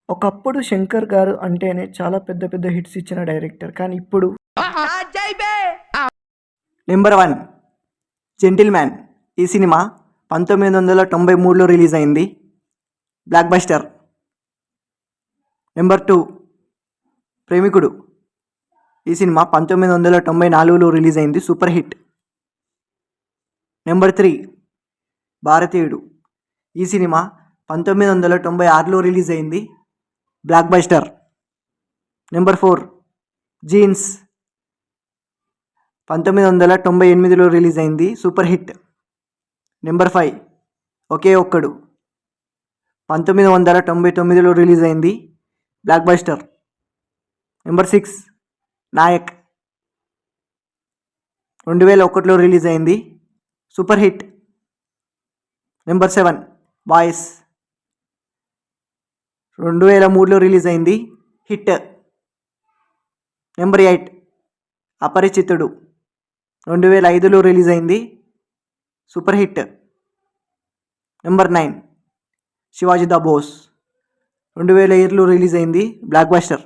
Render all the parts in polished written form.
ఒకప్పుడు 'శంకర్' గారు అంటేనే చాలా పెద్ద పెద్ద హిట్స్ ఇచ్చిన డైరెక్టర్. కానీ ఇప్పుడు నెంబర్ 1 జెంటిల్‌మ్యాన్. ఈ సినిమా 1993లో రిలీజ్ అయింది. Blockbuster. నెంబర్ 2 ప్రేమికుడు. ఈ సినిమా 1994లో రిలీజ్ అయింది. Super hit. నెంబర్ 3 భారతీయుడు. ఈ సినిమా 1996లో రిలీజ్ అయింది. Blockbuster. Number 4 jeans. 1998లో రిలీజ్ అయింది. Super hit. నెంబర్ 5 ఒకే ఒక్కడు. 1999లో రిలీజ్ అయింది. Blockbuster. నెంబర్ 6 నాయక్. 2001లో రిలీజ్ అయింది. Super hit. Number 7 boys. 2003లో రిలీజ్ అయింది. హిట్. నెంబర్ 8 అపరిచితుడు. 2005లో రిలీజ్ అయింది. Super hit. Number 9 Sivaji the boss. 2007లో రిలీజ్ అయింది. Blockbuster.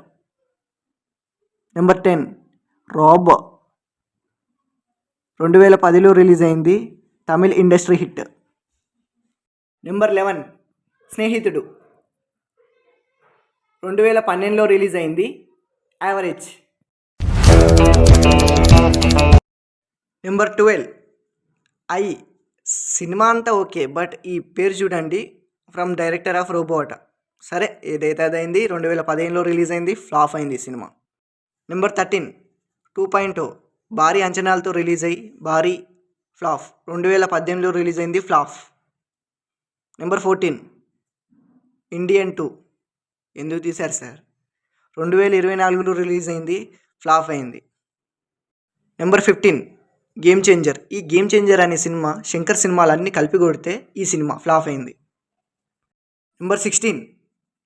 నెంబర్ 10 రాబ్. 2010లో రిలీజ్ అయింది. Tamil industry hit. నెంబర్ 11 స్నేహితుడు. 2012లో రిలీజ్ అయింది. యావరేజ్. Number 12 I. సినిమా అంతా ఓకే, బట్ ఈ పేరు చూడండి, ఫ్రమ్ డైరెక్టర్ ఆఫ్ రోబోట్. సరే, ఏదైతే అదైంది. 2015లో రిలీజ్ అయింది. ఫ్లాప్ అయింది సినిమా. నెంబర్ 13 2.0 భారీ అంచనాలతో రిలీజ్ అయ్యి భారీ ఫ్లాప్. 2018లో రిలీజ్ అయింది. ఫ్లాప్. Number 14 Indian 2. ఎందుకు తీశారు సార్? 2024లో రిలీజ్ అయింది. ఫ్లాప్ అయింది. Number 15 game changer. ఈ గేమ్ చేంజర్ అనే సినిమా శంకర్ సినిమాలన్నీ కలిపి కొడితే ఈ సినిమా ఫ్లాప్ అయింది. నెంబర్ 16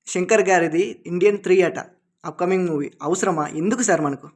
శంకర్ గారిది ఇండియన్ 3 అట. Upcoming movie. అవసరమా? ఎందుకు సార్ మనకు?